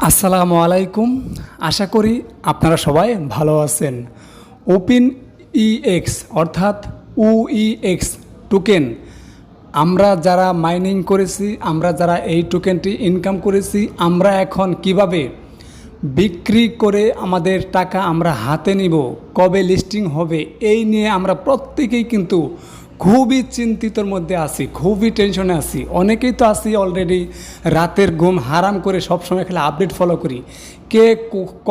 আসসালামু আলাইকুম। আশা করি আপনারা সবাই ভালো আছেন। ওপেন ইএক্স অর্থাৎ UEX টোকেন আমরা যারা মাইনিং করেছি, আমরা যারা এই টোকেনটি ইনকাম করেছি, আমরা এখন কিভাবে বিক্রি করে আমাদের টাকা আমরা হাতে নিব, কবে লিস্টিং হবে, এই নিয়ে আমরা প্রত্যেকেই কিন্তু খুবই চিন্তিতর মধ্যে আছি, খুবই টেনশনে আছি। অনেকেই তো আছি অলরেডি রাতের ঘুম হারাম করে সবসময় খালি আপডেট ফলো করি, কে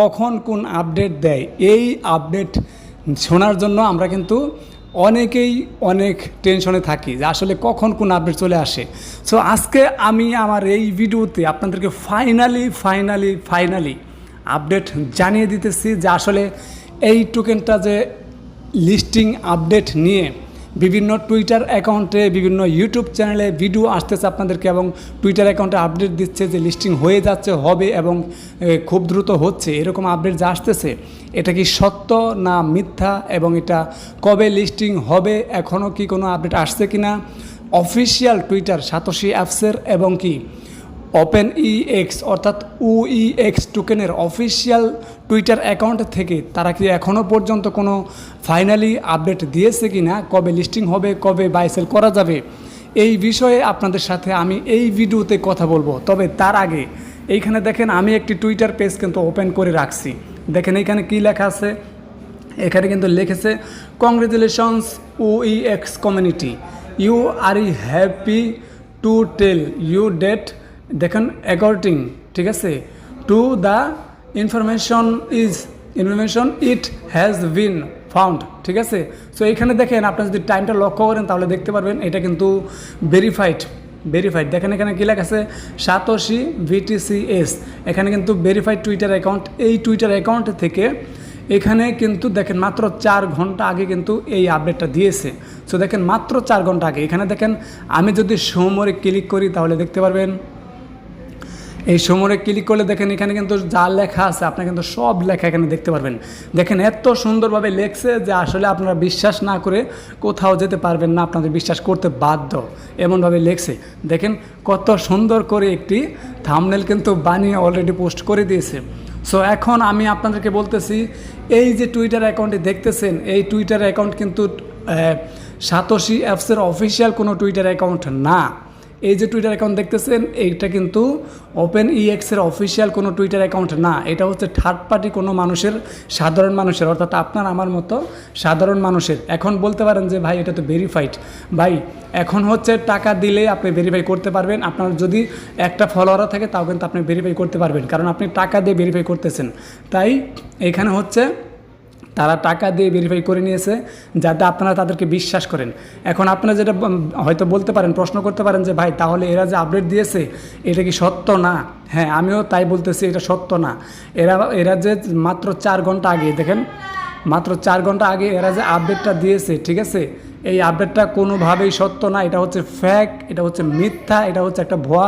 কখন কোন আপডেট দেয়, এই আপডেট শোনার জন্য আমরা কিন্তু অনেকেই অনেক টেনশনে থাকি যে আসলে কখন কোন আপডেট চলে আসে। সো আজকে আমি আমার এই ভিডিওতে আপনাদেরকে ফাইনালি আপডেট জানিয়ে দিতেছি যে আসলে এই টোকেনটা যে লিস্টিং আপডেট নিয়ে বিভিন্ন টুইটার অ্যাকাউন্টে, বিভিন্ন ইউটিউব চ্যানেলে ভিডিও আসতেছে আপনাদেরকে, এবং টুইটার অ্যাকাউন্টে আপডেট দিচ্ছে যে লিস্টিং হয়ে যাচ্ছে, হবে এবং খুব দ্রুত হচ্ছে, এরকম আপডেট যা আসতেছে এটা কি সত্য না মিথ্যা, এবং এটা কবে লিস্টিং হবে, এখনও কি কোনো আপডেট আসছে কি না, অফিসিয়াল টুইটার সাতোশি অ্যাপসের এবং কি ওপেন ইএক্স অর্থাৎ UEX টোকেনের অফিসিয়াল টুইটার অ্যাকাউন্ট থেকে তারা কি এখনও পর্যন্ত কোনো ফাইনালি আপডেট দিয়েছে কি না, কবে লিস্টিং হবে, কবে বাই সেল করা যাবে, এই বিষয়ে আপনাদের সাথে আমি এই ভিডিওতে কথা বলবো। তবে তার আগে এইখানে দেখেন আমি একটি টুইটার পেজ কিন্তু ওপেন করে রাখছি। দেখেন এইখানে কি লেখা আছে, এখানে কিন্তু লিখেছে congratulations UEX community, you are happy to tell you that, দেখেন অ্যাকর্ডিং, ঠিক আছে, to the information it has been found, ঠিক আছে। সো এখানে দেখেন আপনি যদি টাইমটা লক্ষ্য করেন তাহলে দেখতে পারবেন এটা কিন্তু ভেরিফাইড। দেখেন এখানে কী লেখা আছে, সাতোশি VTCS, এখানে কিন্তু ভেরিফাইড টুইটার অ্যাকাউন্ট। এই টুইটার অ্যাকাউন্ট থেকে এখানে কিন্তু দেখেন মাত্র 4 ঘন্টা আগে কিন্তু এই আপডেটটা দিয়েছে। সো দেখেন মাত্র 4 ঘন্টা আগে। এখানে দেখেন আমি যদি সমরে ক্লিক করি তাহলে দেখতে পারবেন, এই সমরে ক্লিক করলে দেখেন এখানে কিন্তু যা লেখা আছে আপনারা কিন্তু সব লেখা এখানে দেখতে পারবেন। দেখেন এত সুন্দরভাবে লেখছে যে আসলে আপনারা বিশ্বাস না করে কোথাও যেতে পারবেন না, আপনাদের বিশ্বাস করতে বাধ্য, এমনভাবে লেখছে। দেখেন কত সুন্দর করে একটি থাম্বনেল কিন্তু বানিয়ে অলরেডি পোস্ট করে দিয়েছে। সো এখন আমি আপনাদেরকে বলতেছি, এই যে টুইটার অ্যাকাউন্টে দেখতেছেন, এই টুইটার অ্যাকাউন্ট কিন্তু সাতোশি অ্যাপসের অফিসিয়াল কোনো টুইটার অ্যাকাউন্ট না। এই যে টুইটার অ্যাকাউন্ট দেখতেছেন এইটা কিন্তু ওপেন ইএক্সের অফিসিয়াল কোনো টুইটার অ্যাকাউন্ট না। এটা হচ্ছে থার্ড পার্টি কোনো মানুষের, সাধারণ মানুষের, অর্থাৎ আপনার আমার মতো সাধারণ মানুষের। এখন বলতে পারেন যে ভাই এটা তো ভেরিফাইড। ভাই এখন হচ্ছে টাকা দিলে আপনি ভেরিফাই করতে পারবেন, আপনার যদি একটা ফলোয়ারও থাকে তাও কিন্তু আপনি ভেরিফাই করতে পারবেন, কারণ আপনি টাকা দিয়ে ভেরিফাই করতেছেন। তাই এখানে হচ্ছে তারা টাকা দিয়ে ভেরিফাই করে নিয়েছে যাতে আপনারা তাদেরকে বিশ্বাস করেন। এখন আপনারা যেটা হয়তো বলতে পারেন, প্রশ্ন করতে পারেন যে ভাই তাহলে এরা যে আপডেট দিয়েছে এটা কি সত্য না? হ্যাঁ, আমিও তাই বলতেছি, এটা সত্য না। এরা যে মাত্র 4 ঘন্টা আগে, দেখেন মাত্র 4 ঘন্টা আগে এরা যে আপডেটটা দিয়েছে, ঠিক আছে, এই আপডেটটা কোনোভাবেই সত্য না। এটা হচ্ছে ফ্যাক, এটা হচ্ছে মিথ্যা, এটা হচ্ছে একটা ভুয়া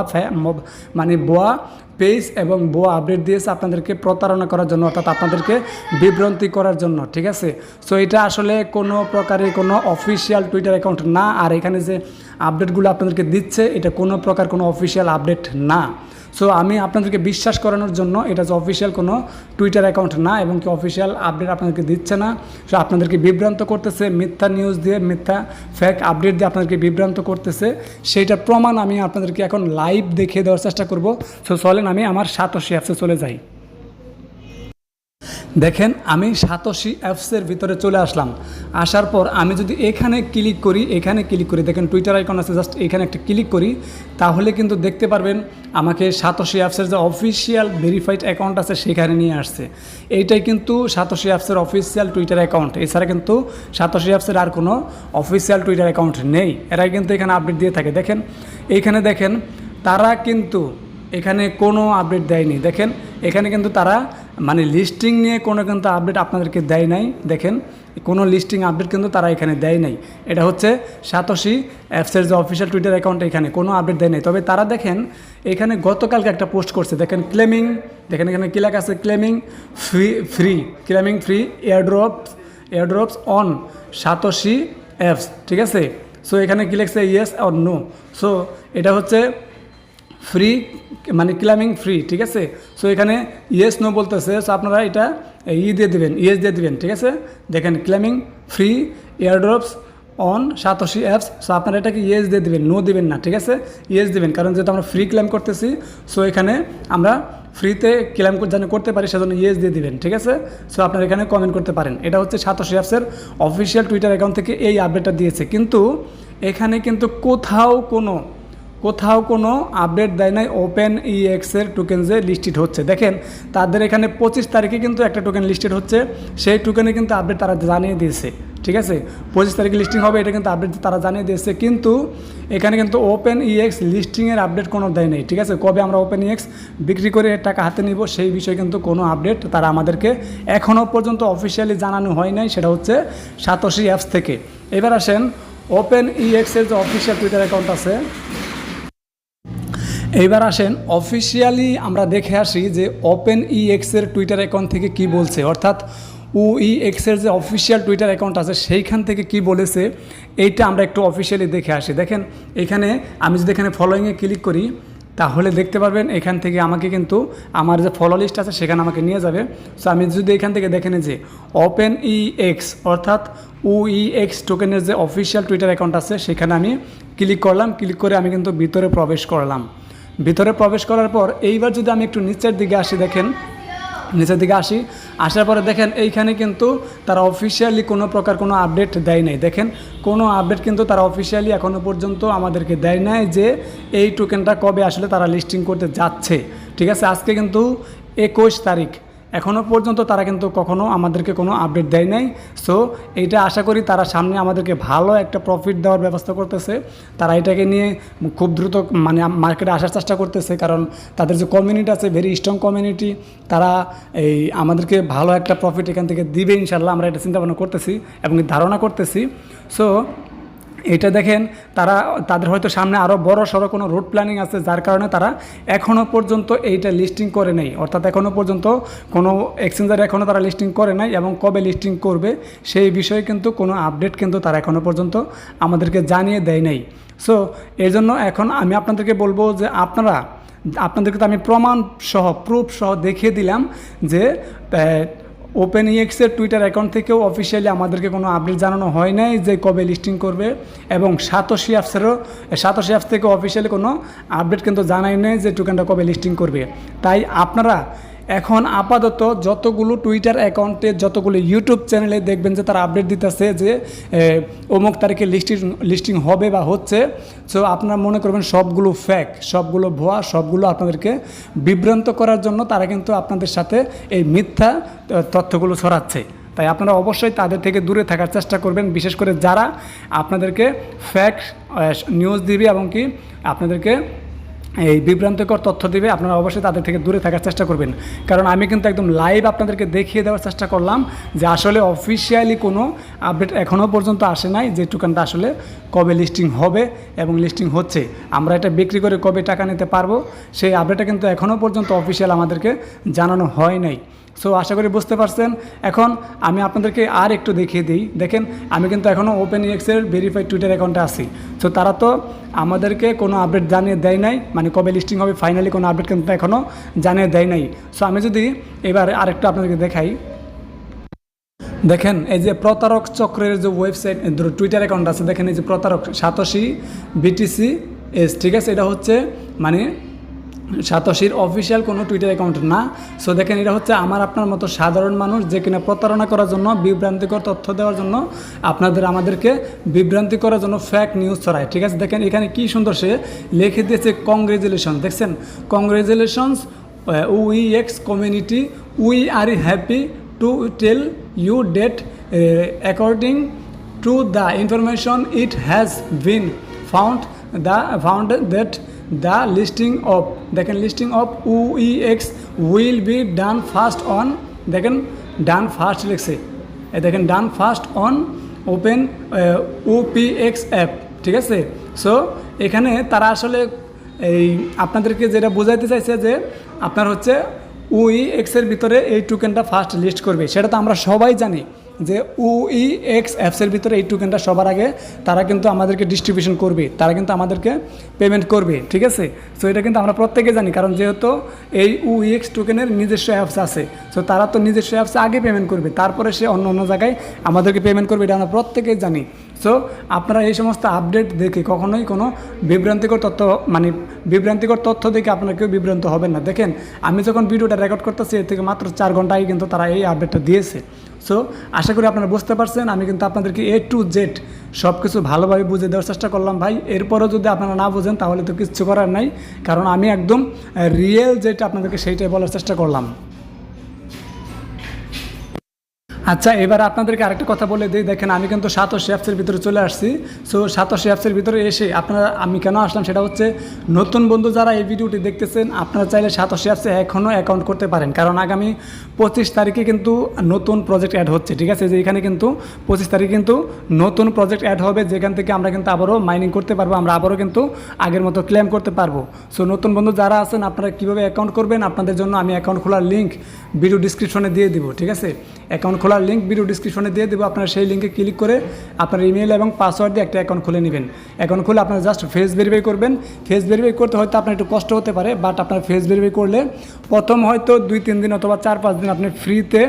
পেজ এবং ভুয়া আপডেট দিয়েছে আপনাদেরকে প্রতারণা করার জন্য, অর্থাৎ আপনাদেরকে বিভ্রান্তি করার জন্য, ঠিক আছে। সো এটা আসলে কোনো প্রকারের কোনো অফিসিয়াল টুইটার অ্যাকাউন্ট না। আর এখানে যে আপডেটগুলো আপনাদেরকে দিচ্ছে এটা কোনো প্রকার কোনো অফিসিয়াল আপডেট না। সো আমি আপনাদেরকে বিশ্বাস করানোর জন্য, এটা যে অফিসিয়াল কোনো টুইটার অ্যাকাউন্ট না এবং কি অফিসিয়াল আপডেট আপনাদেরকে দিচ্ছে না। সো আপনাদেরকে বিভ্রান্ত করতেছে, মিথ্যা নিউজ দিয়ে, মিথ্যা ফেক আপডেট দিয়ে আপনাদেরকে বিভ্রান্ত করতেছে। সেইটার প্রমাণ আমি আপনাদেরকে এখন লাইভ দেখিয়ে দেওয়ার চেষ্টা করব। সো চলেন আমি আমার সাতোশি অ্যাপসে চলে যাই। দেখেন আমি সাতোশি অ্যাপসের ভিতরে চলে আসলাম। আসার পর আমি যদি এখানে ক্লিক করি, দেখেন টুইটার আইকন আছে, জাস্ট এখানে একটা ক্লিক করি তাহলে কিন্তু দেখতে পারবেন আমাকে সাতোশি অ্যাপসের যে অফিসিয়াল ভেরিফাইড অ্যাকাউন্ট আছে সেখানে নিয়ে আসছে। এইটাই কিন্তু সাতোশি অ্যাপসের অফিসিয়াল টুইটার অ্যাকাউন্ট। এছাড়া কিন্তু সাতোশি অ্যাপসের আর কোনো অফিসিয়াল টুইটার অ্যাকাউন্ট নেই। এরাই কিন্তু এখানে আপডেট দিয়ে থাকে। দেখেন এইখানে দেখেন তারা কিন্তু এখানে কোনো আপডেট দেয়নি। দেখেন এখানে কিন্তু তারা লিস্টিং নিয়ে কোনো কিন্তু আপডেট আপনাদেরকে দেয় নাই। দেখেন কোনো লিস্টিং আপডেট কিন্তু তারা এখানে দেয় নাই। এটা হচ্ছে সাতোশি অ্যাপসের যে অফিসিয়াল টুইটার অ্যাকাউন্ট, এখানে কোনো আপডেট দেয় নাই। তবে তারা দেখেন এখানে গতকালকে একটা পোস্ট করছে, দেখেন ক্লেমিং, দেখেন এখানে কী লেখা আছে, claiming free airdrops on satoshi apps, ঠিক আছে। সো এখানে কী লেখছে, ইয়েস অর নো। সো এটা হচ্ছে ফ্রি মানে ক্লেমিং ফ্রি, ঠিক আছে। সো এখানে ইয়েস নো বলতেছে, সো আপনারা এটা দিয়ে দেবেন, ইয়েস দিয়ে দেবেন, ঠিক আছে। দেখেন claiming free airdrops on satoshi apps, so আপনারা এটাকে ইয়েস দিয়ে দেবেন, নো দেবেন না, ঠিক আছে। ইয়েস দেবেন, কারণ যেহেতু আমরা ফ্রি ক্লেম করতেছি, সো এখানে আমরা ফ্রিতে ক্লেম যেন করতে পারি, সেজন্য ইয়েস দিয়ে দিবেন, ঠিক আছে। সো আপনারা এখানে কমেন্ট করতে পারেন। এটা হচ্ছে সাতোশি অ্যাপসের অফিসিয়াল টুইটার অ্যাকাউন্ট থেকে এই আপডেটটা দিয়েছে, কিন্তু এখানে কিন্তু কোথাও কোনো আপডেট দেয় নাই ওপেন ইএক্সের টোকেন যে লিস্টেড হচ্ছে। দেখেন তাদের এখানে 25 তারিখে কিন্তু একটা টোকেন লিস্টেড হচ্ছে, সেই টোকেনে কিন্তু আপডেট তারা জানিয়ে দিয়েছে, ঠিক আছে। 25 তারিখে লিস্টিং হবে, এটা কিন্তু আপডেট তারা জানিয়ে দিয়েছে, কিন্তু এখানে কিন্তু ওপেন ইএক্স লিস্টিংয়ের আপডেট কোনো দেয় নেই, ঠিক আছে। কবে আমরা ওপেন ইএক্স বিক্রি করে টাকা হাতে নিব সেই বিষয়ে কিন্তু কোনো আপডেট তারা আমাদেরকে এখনও পর্যন্ত অফিসিয়ালি জানানো হয় নাই, সেটা হচ্ছে সাতোশি অ্যাপস থেকে। এবার আসেন ওপেন ইএক্সের যে অফিসিয়াল টুইটার অ্যাকাউন্ট আছে, এইবার আসেন অফিসিয়ালি আমরা দেখে আসি যে ওপেন ইএক্সের টুইটার অ্যাকাউন্ট থেকে কি বলছে, অর্থাৎ ইএক্সের যে অফিসিয়াল টুইটার অ্যাকাউন্ট আছে সেইখান থেকে কি বলেছে এইটা আমরা একটু অফিসিয়ালি দেখে আসি। দেখেন এখানে আমি যদি এখানে ফলোয়িংয়ে ক্লিক করি তাহলে দেখতে পারবেন এখান থেকে আমাকে কিন্তু আমার যে ফলো লিস্ট আছে সেখানে আমাকে নিয়ে যাবে। সো আমি যদি এখান থেকে দেখেন যে ওপেন ইএক্স অর্থাৎ ইএক্স টোকেনের যে অফিসিয়াল টুইটার অ্যাকাউন্ট আছে সেখানে আমি ক্লিক করলাম, ক্লিক করে আমি কিন্তু ভিতরে প্রবেশ করলাম। ভিতরে প্রবেশ করার পর এইবার যদি আমি একটু নিচের দিকে আসি, দেখেন নিচের দিকে আসার পরে দেখেন এইখানে কিন্তু তারা অফিসিয়ালি কোনো প্রকার কোনো আপডেট দেয় নাই। দেখেন কোনো আপডেট কিন্তু তারা অফিসিয়ালি এখনও পর্যন্ত আমাদেরকে দেয় নাই যে এই টোকেনটা কবে আসলে তারা লিস্টিং করতে যাচ্ছে, ঠিক আছে। আজকে কিন্তু 21 তারিখ, এখনও পর্যন্ত তারা কিন্তু কখনও আমাদেরকে কোনো আপডেট দেয় নাই। সো এইটা আশা করি তারা সামনে আমাদেরকে ভালো একটা প্রফিট দেওয়ার ব্যবস্থা করতেছে। তারা এটাকে নিয়ে খুব দ্রুত মানে মার্কেটে আসার চেষ্টা করতেছে, কারণ তাদের যে কমিউনিটি আছে ভেরি স্ট্রং কমিউনিটি, তারা এই আমাদেরকে ভালো একটা প্রফিট এখান থেকে দিবে ইনশাল্লাহ, আমরা এটা চিন্তা ভাবনা করতেছি এবং ধারণা করতেছি। সো এটা দেখেন তাদের হয়তো সামনে আরও বড় সড়ো কোনো রুট প্ল্যানিং আছে, যার কারণে তারা এখনও পর্যন্ত এইটা লিস্টিং করে নেই, অর্থাৎ এখনও পর্যন্ত কোনো এক্সচেঞ্জারে এখনও তারা লিস্টিং করে নাই এবং কবে লিস্টিং করবে সেই বিষয়ে কিন্তু কোনো আপডেট কিন্তু তারা এখনও পর্যন্ত আমাদেরকে জানিয়ে দেয় নাই। সো এর জন্য এখন আমি আপনাদেরকে বলবো যে আপনাদেরকে তো আমি প্রমাণ সহ প্রুফ সহ দেখিয়ে দিলাম যে ওপেন ইএক্সের টুইটার অ্যাকাউন্ট থেকেও অফিসিয়ালি আমাদেরকে কোনো আপডেট জানানো হয় নাই যে কবে লিস্টিং করবে, এবং সাতোশি অ্যাপস থেকে অফিসিয়ালি কোনো আপডেট কিন্তু জানাই নেই যে টোকেনটা কবে লিস্টিং করবে। তাই আপনারা এখন আপাতত যতগুলো টুইটার অ্যাকাউন্টে যতগুলো ইউটিউব চ্যানেলে দেখবেন যে তারা আপডেট দিতেছে যে অমুক তারিখে লিস্টিং হবে বা হচ্ছে, সো আপনারা মনে করবেন সবগুলো ফ্যাক, সবগুলো ভুয়া, সবগুলো আপনাদেরকে বিভ্রান্ত করার জন্য তারা কিন্তু আপনাদের সাথে এই মিথ্যা তথ্যগুলো ছড়াচ্ছে। তাই আপনারা অবশ্যই তাদের থেকে দূরে থাকার চেষ্টা করবেন, বিশেষ করে যারা আপনাদেরকে ফ্যাক নিউজ দিবে এবং কি আপনাদেরকে এই বিভ্রান্তিকর তথ্য দিবে, আপনারা অবশ্যই তাদের থেকে দূরে থাকার চেষ্টা করবেন। কারণ আমি কিন্তু একদম লাইভ আপনাদেরকে দেখিয়ে দেওয়ার চেষ্টা করলাম যে আসলে অফিসিয়ালি কোনো আপডেট এখনও পর্যন্ত আসে নাই যে টোকেনটা আসলে কবে লিস্টিং হবে এবং লিস্টিং হচ্ছে, আমরা এটা বিক্রি করে কবে টাকা নিতে পারবো সেই আপডেটটা কিন্তু এখনও পর্যন্ত অফিসিয়াল আমাদেরকে জানানো হয় নাই। সো আশা করি বুঝতে পারছেন। এখন আমি আপনাদেরকে আর একটু দেখিয়ে দিই। দেখেন আমি কিন্তু এখনও ওপেন ইএক্সের ভেরিফাইড টুইটার অ্যাকাউন্টে আছি। সো তারা তো আমাদেরকে কোনো আপডেট জানিয়ে দেয় নাই, মানে কবে লিস্টিং হবে ফাইনালি কোনো আপডেট কিন্তু এখনও জানিয়ে দেয় নাই। সো আমি যদি এবার আরেকটু আপনাদেরকে দেখাই, দেখেন এই যে প্রতারক চক্রের যে ওয়েবসাইট টুইটার অ্যাকাউন্ট আছে, দেখেন এই যে প্রতারক সাতোশি BTC-S, ঠিক আছে। এটা হচ্ছে মানে সাতোশির অফিসিয়াল কোনো টুইটার অ্যাকাউন্ট না। সো দেখেন এটা হচ্ছে আমার আপনার মতো সাধারণ মানুষ যে কিনা প্রতারণা করার জন্য, বিভ্রান্তিকর তথ্য দেওয়ার জন্য, আমাদেরকে বিভ্রান্তি করার জন্য ফ্যাক নিউজ ছড়ায়, ঠিক আছে। দেখেন এখানে কি সুন্দর সে লিখে দিয়েছে কংগ্রেচুলেশন, দেখছেন congratulations EX community, we are happy to tell you that according to the information it has been found that the listing of দেখেন listing of EX will be done first on, দেখেন done first লিখছে, দেখেন done first on open OPX app, ঠিক আছে। So এখানে তারা আসলে এই আপনাদেরকে যেটা বোঝাইতে চাইছে যে আপনার হচ্ছে OEX-এর ভিতরে এই টোকেনটা ফার্স্ট লিস্ট করবে, সেটা তো আমরা সবাই জানি যে UEX অ্যাপসের ভিতরে এই টোকেনটা সবার আগে তারা কিন্তু আমাদেরকে ডিস্ট্রিবিউশন করবে, তারা কিন্তু আমাদেরকে পেমেন্ট করবে, ঠিক আছে। সো এটা কিন্তু আমরা প্রত্যেকে জানি, কারণ যেহেতু এই UEX টোকেনের নিজস্ব অ্যাপস আছে, সো তারা তো নিজস্ব অ্যাপসে আগে পেমেন্ট করবে, তারপরে সে অন্য অন্য জায়গায় আমাদেরকে পেমেন্ট করবে, এটা আমরা প্রত্যেকেই জানি। সো আপনারা এই সমস্ত আপডেট দেখে কখনোই কোনো বিভ্রান্তিকর তথ্য দেখে আপনারা কেউ বিভ্রান্ত হবেন না। দেখেন আমি যখন ভিডিওটা রেকর্ড করতেছি এর থেকে মাত্র 4 ঘন্টা আগে কিন্তু তারা এই আপডেটটা দিয়েছে। সো আশা করি আপনারা বুঝতে পারছেন, আমি কিন্তু আপনাদেরকে A to Z সব কিছু ভালোভাবে বুঝে দেওয়ার চেষ্টা করলাম ভাই। এরপরও যদি আপনারা না বোঝেন তাহলে তো কিচ্ছু করার নাই, কারণ আমি একদম রিয়েল যেটা আপনাদেরকে সেইটাই বলার চেষ্টা করলাম। আচ্ছা, এবার আপনাদেরকে আরেকটা কথা বলে দিই। দেখেন আমি কিন্তু সাতোশি অ্যাপসের ভিতরে চলে আসছি। সো সাতোশি অ্যাপসের ভিতরে এসে আমি কেন আসলাম সেটা হচ্ছে, নতুন বন্ধু যারা এই ভিডিওটি দেখতেছেন আপনারা চাইলে সাতোশি অ্যাপসে এখনও অ্যাকাউন্ট করতে পারেন, কারণ আগামী 25 তারিখে কিন্তু নতুন প্রজেক্ট অ্যাড হচ্ছে, ঠিক আছে। যে এখানে কিন্তু 25 তারিখে কিন্তু নতুন প্রজেক্ট অ্যাড হবে, যেখান থেকে আমরা কিন্তু আবারও মাইনিং করতে পারবো, আমরা আবারও কিন্তু আগের মতো ক্লেম করতে পারবো। সো নতুন বন্ধু যারা আছেন আপনারা কীভাবে অ্যাকাউন্ট করবেন, আপনাদের জন্য আমি অ্যাকাউন্ট খোলার লিঙ্ক ভিডিও ডিসক্রিপশনে দিয়ে দিব, ঠিক আছে। অ্যাকাউন্ট খোলার লিঙ্ক ভিডিও ডিসক্রিপশনে দিয়ে দেবো, আপনারা সেই লিঙ্কে ক্লিক করে আপনার ইমেল এবং পাসওয়ার্ড দিয়ে একটা অ্যাকাউন্ট খুলে নেবেন। অ্যাকাউন্ট খুলে আপনারা জাস্ট ফেস ভেরিফাই করবেন। ফেস ভেরিফাই করতে হয়তো আপনার একটু কষ্ট হতে পারে, বাট আপনার ফেস ভেরিফাই করলে প্রথম হয়তো 2-3 দিন অথবা 4-5 দিন আপনি ফ্রিতে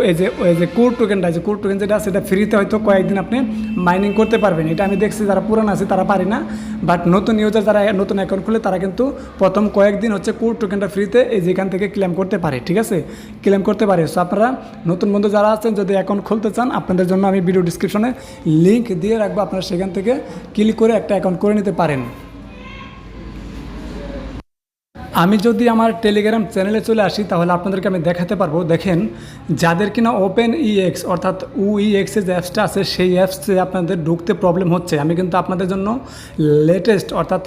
এই যে কোর টোকেনটা, যে কোর টোকেন যেটা সেটা ফ্রিতে হয়তো কয়েকদিন আপনি মাইনিং করতে পারবেন। এটা আমি দেখছি যারা পুরানো আছে তারা পারে না, বাট নতুন ইউজার যারা নতুন অ্যাকাউন্ট খুলে তারা কিন্তু প্রথম কয়েকদিন হচ্ছে কোর টোকেনটা ফ্রিতে যেখান থেকে ক্লেম করতে পারে, ঠিক আছে, ক্লেম করতে পারে। সো আপনারা নতুন বন্ধু যারা আছেন যদি অ্যাকাউন্ট খুলতে চান, আপনাদের জন্য আমি ভিডিও ডিসক্রিপশনে লিঙ্ক দিয়ে রাখবো, আপনারা সেখান থেকে ক্লিক করে একটা অ্যাকাউন্ট করে নিতে পারেন। আমি যদি আমার টেলিগ্রাম চ্যানেলে চলে আসি তাহলে আপনাদেরকে আমি দেখাতে পারবো। দেখেন যাদের কিনা OpenEX অর্থাৎ UEX এর যে অ্যাপসটা আছে সেই অ্যাপসে আপনাদের ঢুকতে প্রবলেম হচ্ছে, আমি কিন্তু আপনাদের জন্য লেটেস্ট অর্থাৎ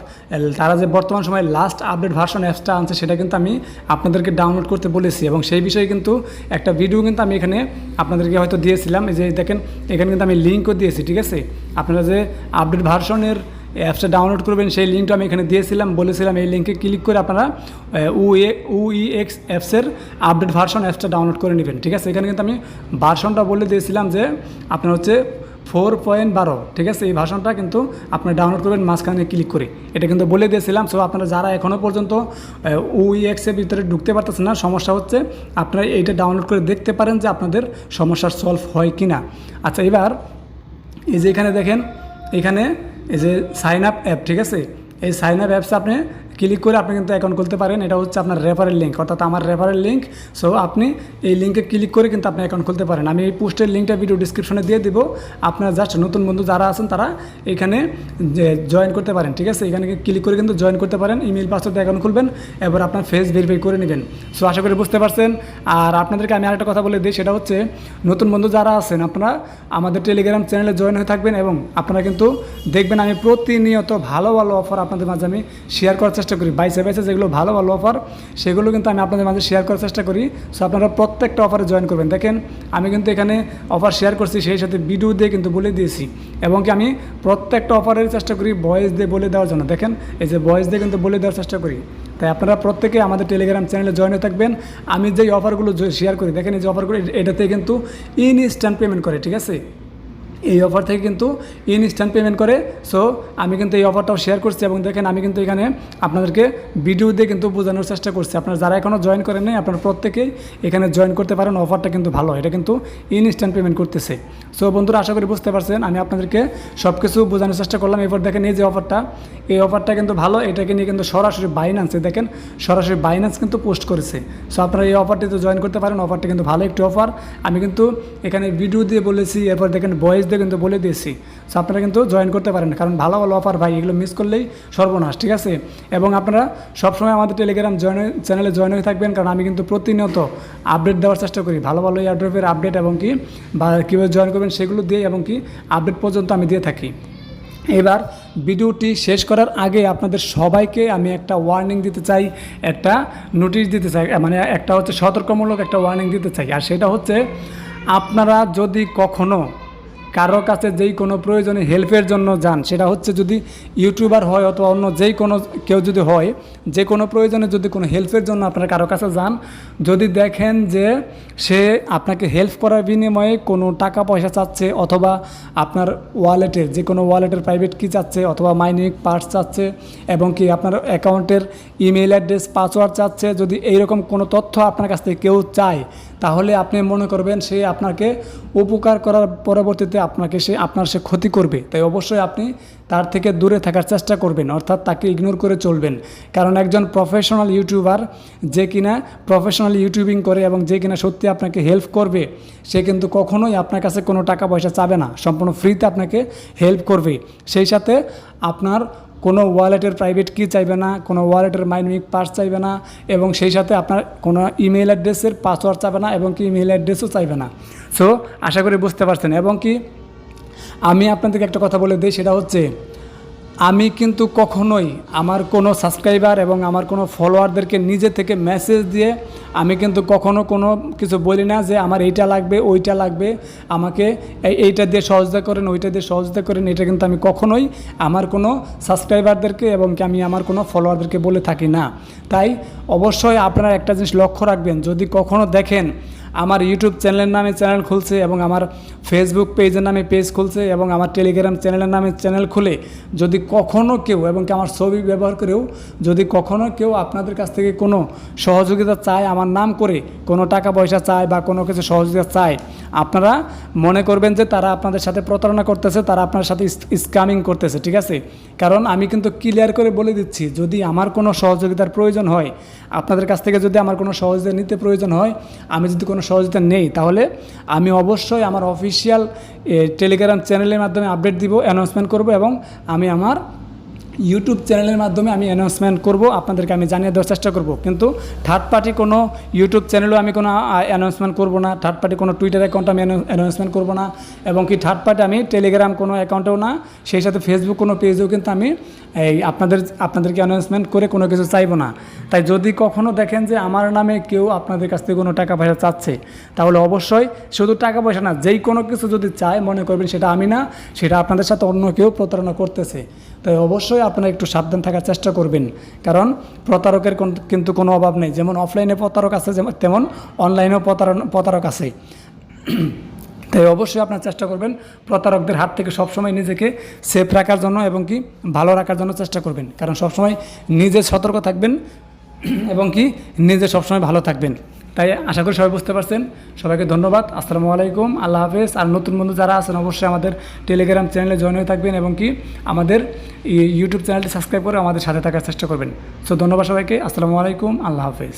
তারা যে বর্তমান সময়ে লাস্ট আপডেট ভার্সন অ্যাপসটা আনছে সেটা কিন্তু আমি আপনাদেরকে ডাউনলোড করতে বলেছি, এবং সেই বিষয়ে কিন্তু একটা ভিডিও কিন্তু আমি এখানে আপনাদেরকে হয়তো দিয়েছিলাম। এই যে দেখেন এখানে কিন্তু আমি লিঙ্কও দিয়েছি, ঠিক আছে। আপনারা যে আপডেট ভার্সনের অ্যাপসটা ডাউনলোড করবেন সেই লিঙ্কটা আমি এখানে দিয়েছিলাম, বলেছিলাম এই লিঙ্কে ক্লিক করে আপনারা UEX অ্যাপসের আপডেট ভার্সন অ্যাপসটা ডাউনলোড করে নেবেন, ঠিক আছে। এখানে কিন্তু আমি ভার্সনটা বলে দিয়েছিলাম যে আপনার হচ্ছে 4.12, ঠিক আছে। এই ভার্সনটা কিন্তু আপনারা ডাউনলোড করবেন মাঝখানে ক্লিক করে, এটা কিন্তু বলে দিয়েছিলাম। সো আপনারা যারা এখনও পর্যন্ত UEX এর ভিতরে ঢুকতে পারতেছেন না, সমস্যা হচ্ছে, আপনারা এইটা ডাউনলোড করে দেখতে পারেন যে আপনাদের সমস্যার সলভ হয় কি না। আচ্ছা, এবার এই যে এখানে দেখেন, এখানে এই যে সাইন আপ অ্যাপ, ঠিক আছে, এই সাইন আপ অ্যাপসে আপনি ক্লিক করে আপনি কিন্তু অ্যাকাউন্ট খুলতে পারেন। এটা হচ্ছে আপনার রেফারেল লিঙ্ক, অর্থাৎ আমার রেফারেল লিঙ্ক। সো আপনি এই লিঙ্কে ক্লিক করে কিন্তু আপনি অ্যাকাউন্ট খুলতে পারেন। আমি এই পোস্টের লিঙ্কটা ভিডিও ডিসক্রিপশনে দিয়ে দিব, আপনারা জাস্ট নতুন বন্ধু যারা আছেন তারা এখানে জয়েন করতে পারেন, ঠিক আছে। এখানে ক্লিক করে কিন্তু জয়েন করতে পারেন, ইমেল পাসওয়ার্ড দিয়ে অ্যাকাউন্ট খুলবেন, এবার আপনার ফেস ভেরিফাই করে নেবেন। সো আশা করি বুঝতে পারছেন। আর আপনাদেরকে আমি আরেকটা কথা বলে দিই, সেটা হচ্ছে নতুন বন্ধু যারা আছেন আপনারা আমাদের টেলিগ্রাম চ্যানেলে জয়েন হয়ে থাকবেন, এবং আপনারা কিন্তু দেখবেন আমি প্রতিনিয়ত ভালো ভালো অফার আপনাদের মাঝে আমি শেয়ার করার চেষ্টা করি। বাইসে যেগুলো ভালো ভালো অফার সেগুলো কিন্তু আমি আপনাদের মাঝে শেয়ার করার চেষ্টা করি। সো আপনারা প্রত্যেকটা অফারে জয়েন করবেন। দেখেন আমি কিন্তু এখানে অফার শেয়ার করছি, সেই সাথে ভিডিও দিয়ে কিন্তু বলে দিয়েছি, এবং কি আমি প্রত্যেকটা অফারের চেষ্টা করি ভয়েস দিয়ে বলে দেওয়ার জন্য। দেখেন এই যে ভয়েস দিয়ে কিন্তু বলে দেওয়ার চেষ্টা করি। তাই আপনারা প্রত্যেকে আমাদের টেলিগ্রাম চ্যানেলে জয়েন হয়ে থাকবেন। আমি যেই অফারগুলো শেয়ার করি, দেখেন এই যে অফারগুলো, এটাতে কিন্তু ইনস্ট্যান্ট পেমেন্ট করে, ঠিক আছে। এই অফার থেকে কিন্তু ইনস্ট্যান্ট পেমেন্ট করে। সো আমি কিন্তু এই অফারটাও শেয়ার করছি, এবং দেখেন আমি কিন্তু এখানে আপনাদেরকে ভিডিও দিয়ে কিন্তু বোঝানোর চেষ্টা করছি। আপনারা যারা এখনও জয়েন করেন নাই আপনারা প্রত্যেকেই এখানে জয়েন করতে পারেন। অফারটা কিন্তু ভালো, এটা কিন্তু ইনস্ট্যান্ট পেমেন্ট করতেছে। সো বন্ধুরা আশা করি বুঝতে পারছেন, আমি আপনাদেরকে সব কিছু বোঝানোর চেষ্টা করলাম। এরপর দেখেন এই যে অফারটা, এই অফারটা কিন্তু ভালো, এটাকে নিয়ে কিন্তু সরাসরি বাইন্যান্সে দেখেন সরাসরি বাইন্যান্স কিন্তু পোস্ট করেছে। সো আপনারা এই অফারটিতে জয়েন করতে পারেন, অফারটা কিন্তু ভালো একটি অফার। আমি কিন্তু এখানে ভিডিও দিয়ে বলেছি, এরপর দেখেন ভয়েস দিয়ে কিন্তু বলে দিয়েছি। সো আপনারা কিন্তু জয়েন করতে পারেন, কারণ ভালো ভালো অফার ভাই, এগুলো মিস করলেই সর্বনাশ, ঠিক আছে। এবং আপনারা সবসময় আমাদের টেলিগ্রাম চ্যানেলে জয়েন হয়ে থাকবেন, কারণ আমি কিন্তু প্রতিনিয়ত আপডেট দেওয়ার চেষ্টা করি, ভালো ভালো এয়ারড্রপের আপডেট, এবং কি বা কীভাবে জয়েন করবেন সেগুলো দিয়ে, এবং কি আপডেট পর্যন্ত আমি দিয়ে থাকি। এবার ভিডিওটি শেষ করার আগে আপনাদের সবাইকে আমি একটা ওয়ার্নিং দিতে চাই, একটা নোটিশ দিতে চাই, মানে একটা হচ্ছে সতর্কমূলক একটা ওয়ার্নিং দিতে চাই। আর সেটা হচ্ছে, আপনারা যদি কখনো কারো কাছে যেই কোনো প্রয়োজনে হেল্পের জন্য যান, সেটা হচ্ছে যদি ইউটিউবার হয় অথবা অন্য যেই কোনো কেউ যদি হয়, যে কোনো প্রয়োজনে যদি কোনো হেল্পের জন্য আপনারা কারো কাছে যান, যদি দেখেন যে সে আপনাকে হেল্প করার বিনিময়ে কোনো টাকা পয়সা চাচ্ছে অথবা আপনার ওয়ালেটের যে কোনো ওয়ালেটের প্রাইভেট কি চাচ্ছে অথবা মাইনিং পার্টস চাচ্ছে এবং কি আপনার অ্যাকাউন্টের ইমেল অ্যাড্রেস পাসওয়ার্ড চাচ্ছে, যদি এইরকম কোনো তথ্য আপনার কাছ থেকে কেউ চায়, তাহলে আপনি মনে করবেন সে আপনাকে উপকার করার পরবর্তীতে আপনার সে ক্ষতি করবে। তাই অবশ্যই আপনি তার থেকে দূরে থাকার চেষ্টা করবেন, অর্থাৎ তাকে ইগনোর করে চলবেন। কারণ একজন প্রফেশনাল ইউটিউবার যে কিনা প্রফেশনাল ইউটিউবিং করে এবং যে কিনা সত্যি আপনাকে হেল্প করবে, সে কিন্তু কখনোই আপনার কাছে কোনো টাকা পয়সা চাবে না, সম্পূর্ণ ফ্রিতে আপনাকে হেল্প করবে। সেই সাথে আপনার কোনো ওয়ালেটের প্রাইভেট কি চাইবে না, কোনো ওয়ালেটের মাইনিং পাস চাইবে না এবং সেই সাথে আপনার কোনো ইমেল অ্যাড্রেসের পাসওয়ার্ড চাইবে না এবং কি ইমেল অ্যাড্রেসও চাইবে না। সো আশা করি বুঝতে পারছেন। এবং কি আমি আপনাদেরকে একটা কথা বলে দিই, সেটা হচ্ছে আমি কিন্তু কখনোই আমার কোনো সাবস্ক্রাইবার এবং আমার কোনো ফলোয়ারদেরকে নিজে থেকে মেসেজ দিয়ে আমি কিন্তু কখনো কোনো কিছু বলি না যে আমার এইটা লাগবে ওইটা লাগবে, আমাকে এইটা দিয়ে সহযোগিতা করেন ওইটা দিয়ে সহযোগিতা করেন। এটা কিন্তু আমি কখনোই আমার কোনো সাবস্ক্রাইবারদেরকে এবং কি আমি আমার কোনো ফলোয়ারদেরকে বলে থাকি না। তাই অবশ্যই আপনারা একটা জিনিস লক্ষ্য রাখবেন, যদি কখনো দেখেন আমার ইউটিউব চ্যানেলের নামে চ্যানেল খুলছে এবং আমার ফেসবুক পেজের নামে পেজ খুলছে এবং আমার টেলিগ্রাম চ্যানেলের নামে চ্যানেল খুলে যদি কখনও কেউ এবং কি আমার ছবি ব্যবহার করেও যদি কখনও কেউ আপনাদের কাছ থেকে কোনো সহযোগিতা চায়, আমার নাম করে কোনো টাকা পয়সা চায় বা কোনো কিছু সহযোগিতা চায়, আপনারা মনে করবেন যে তারা আপনাদের সাথে প্রতারণা করতেছে, তারা আপনার সাথে স্ক্যামিং করতেছে, ঠিক আছে? কারণ আমি কিন্তু ক্লিয়ার করে বলে দিচ্ছি, যদি আমার কোনো সহযোগিতার প্রয়োজন হয়, আপনাদের কাছ থেকে যদি আমার কোনো সহযোগিতা নিতে প্রয়োজন হয়, আমি যদি কোনো সহযোগিতা নেই, তাহলে আমি অবশ্যই আমার অফিসিয়াল টেলিগ্রাম চ্যানেলের মাধ্যমে আপডেট দিব, অ্যানাউন্সমেন্ট করব এবং আমি আমার ইউটিউব চ্যানেলের মাধ্যমে আমি অ্যানাউন্সমেন্ট করব, আপনাদেরকে আমি জানিয়ে দেওয়ার চেষ্টা করব। কিন্তু থার্ড পার্টি কোনো ইউটিউব চ্যানেলেও আমি কোনো অ্যানাউন্সমেন্ট করব না, থার্ড পার্টি কোনো টুইটার অ্যাকাউন্টে আমি অ্যানাউন্সমেন্ট করব না এবং কি থার্ড পার্টি আমি টেলিগ্রাম কোনো অ্যাকাউন্টেও না, সেই সাথে ফেসবুক কোনো পেজেও কিন্তু আমি আপনাদেরকে অ্যানাউন্সমেন্ট করে কোনো কিছু চাইবো না। তাই যদি কখনও দেখেন যে আমার নামে কেউ আপনাদের কাছ থেকে কোনো টাকা পয়সা চাচ্ছে, তাহলে অবশ্যই শুধু টাকা পয়সা না, যেই কোনো কিছু যদি চায়, মনে করবেন সেটা আমি না, সেটা আপনাদের সাথে অন্য কেউ প্রতারণা করতেছে। তাই অবশ্যই আপনারা একটু সাবধান থাকার চেষ্টা করবেন, কারণ প্রতারকের কিন্তু কোনো অভাব নেই। যেমন অফলাইনে প্রতারক আছে, তেমন অনলাইনেও প্রতারক আছে। তাই অবশ্যই আপনারা চেষ্টা করবেন প্রতারকদের হাত থেকে সবসময় নিজেকে সেফ রাখার জন্য এবং কি ভালো রাখার জন্য চেষ্টা করবেন, কারণ সবসময় নিজে সতর্ক থাকবেন এবং কি নিজে সবসময় ভালো থাকবেন। তাই আশা করি সবাই বুঝতে পারছেন। সবাইকে ধন্যবাদ। আসসালামু আলাইকুম, আল্লাহ হাফেজ। আর নতুন বন্ধু যারা আছেন অবশ্যই আমাদের টেলিগ্রাম চ্যানেলে জয়েন হয়ে থাকবেন এবং কি আমাদের ইউটিউব চ্যানেলটি সাবস্ক্রাইব করে আমাদের সাথে থাকার চেষ্টা করবেন। সো ধন্যবাদ সবাইকে। আসসালামু আলাইকুম, আল্লাহ হাফেজ।